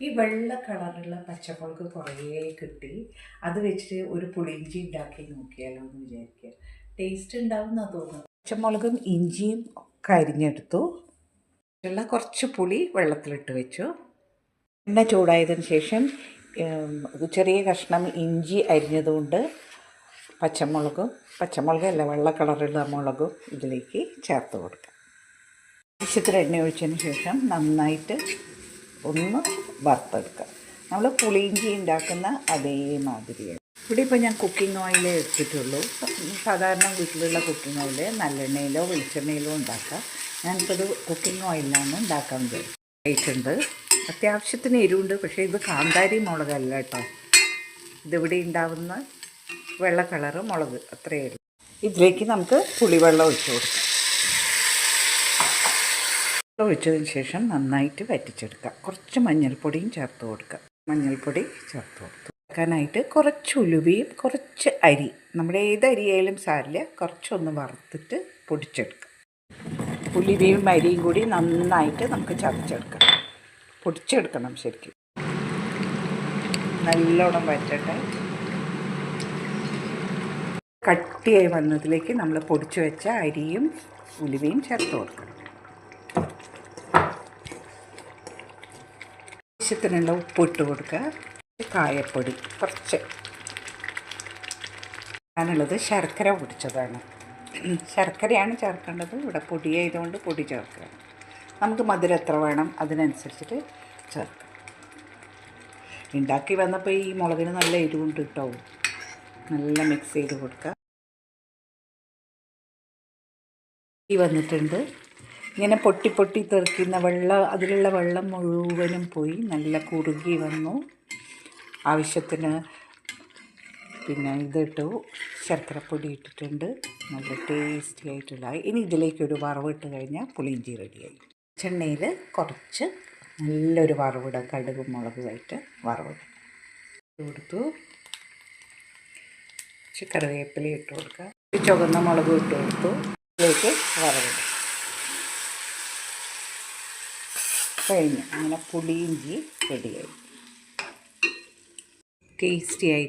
ഈ വെള്ള കളറുള്ള പച്ചമുളക് കുറേ കിട്ടി. അത് വെച്ചിട്ട് ഒരു പുളിയിഞ്ചി ഉണ്ടാക്കി നോക്കിയാലോ എന്ന് വിചാരിക്കുക. ടേസ്റ്റ് ഉണ്ടാവുമെന്നാണ് തോന്നുന്നത്. പച്ചമുളകും ഇഞ്ചിയും ഒക്കെ അരിഞ്ഞെടുത്തു. ഉള്ള കുറച്ച് പുളി വെള്ളത്തിലിട്ട് വെച്ചു. എണ്ണ ചൂടായതിന് ശേഷം ചെറിയ കഷ്ണം ഇഞ്ചി അരിഞ്ഞതുകൊണ്ട് പച്ചമുളകല്ല വെള്ള കളറുള്ള മുളകും ഇതിലേക്ക് ചേർത്ത് കൊടുക്കാം. ആവശ്യത്തിന് എണ്ണ ഒഴിച്ചതിന് ശേഷം നന്നായിട്ട് ഒന്ന് വറുത്തെടുക്കാം. നമ്മൾ പുളിയിഞ്ചി ഉണ്ടാക്കുന്ന അതേമാതിരിയാണ്. ഇവിടെ ഇപ്പോൾ ഞാൻ കുക്കിംഗ് ഓയിൽ എടുത്തിട്ടുള്ളൂ. സാധാരണ വീട്ടിലുള്ള കുക്കിംഗ് ഓയിൽ നല്ലെണ്ണയിലോ വെളിച്ചെണ്ണയിലോ ഉണ്ടാക്കാം. ഞാനിപ്പോൾ ഇത് കുക്കിംഗ് ഓയിലാണ് ഉണ്ടാക്കാൻ വിചാരിച്ചിട്ടുണ്ട്. അത്യാവശ്യത്തിന് എരിവുണ്ട്. പക്ഷേ ഇത് കാന്താരി മുളകല്ല കേട്ടോ, ഇതിവിടെ ഉണ്ടാവുന്ന വെള്ള കളറ് മുളക്, അത്രയേ ഉള്ളൂ. ഇതിലേക്ക് നമുക്ക് പുളിവെള്ളം ഒഴിച്ചു കൊടുക്കാം. ഒഴിച്ചതിന് ശേഷം നന്നായിട്ട് വറ്റിച്ചെടുക്കാം. കുറച്ച് മഞ്ഞൾപ്പൊടിയും ചേർത്ത് കൊടുക്കുക. മഞ്ഞൾപ്പൊടി ചേർത്ത് കൊടുത്തു. വെക്കാനായിട്ട് കുറച്ച് ഉലുവയും കുറച്ച് അരി, നമ്മുടെ ഏത് അരിയായാലും സാരില്ല, കുറച്ചൊന്ന് വറുത്തിട്ട് പൊടിച്ചെടുക്കാം. ഉലുവയും അരിയും കൂടി നന്നായിട്ട് നമുക്ക് ചതച്ചെടുക്കാം. പൊടിച്ചെടുക്കണം ശരിക്കും. നല്ലോണം വറ്റട്ടെ. കട്ടിയായി വന്നതിലേക്ക് നമ്മൾ പൊടിച്ചു വെച്ച അരിയും ഉലുവയും ചേർത്ത് കൊടുക്കണം. ആവശ്യത്തിനുള്ള ഉപ്പിട്ട് കൊടുക്കുക. കായപ്പൊടി കുറച്ച്. ഞാനുള്ളത് ശർക്കര പൊടിച്ചതാണ്. ശർക്കരയാണ് ചേർക്കേണ്ടത്. ഇവിടെ പൊടിയായതുകൊണ്ട് പൊടി ചേർക്കുക. നമുക്ക് മധുരം എത്ര വേണം അതിനനുസരിച്ചിട്ട് ചേർക്കാം. ഉണ്ടാക്കി വന്നപ്പോൾ ഈ മുളകിന് നല്ല എരിവുണ്ട് കേട്ടോ. നല്ല മിക്സ് ചെയ്ത് കൊടുക്കുക. ഈ വന്നിട്ടുണ്ട്. ഇങ്ങനെ പൊട്ടി പൊട്ടി തെറിക്കുന്ന അതിലുള്ള വെള്ളം മുഴുവനും പോയി നല്ല കുറുകി വന്നു. ആവശ്യത്തിന് പിന്നെ ഇതിട്ടു, ശർക്കരപ്പൊടി ഇട്ടിട്ടുണ്ട്. നല്ല ടേസ്റ്റി ആയിട്ടുള്ള. ഇനി ഇതിലേക്കൊരു വറവിട്ട് കഴിഞ്ഞാൽ പുളിയിഞ്ചി റെഡിയായി. ചെണ്ണയിൽ കുറച്ച് നല്ലൊരു വറവിടാം. കടുകും മുളകുമായിട്ട് വറവിടാം. കൊടുത്തു. കറിവേപ്പില ഇട്ട് കൊടുക്കുക. ചുവന്ന മുളക് ഇട്ട് കൊടുത്തു. ഇതിലേക്ക് വറവിടും. കഴിഞ്ഞു. അങ്ങനെ പുളിയിഞ്ചി റെഡിയായി. ടേസ്റ്റി ആയിട്ട്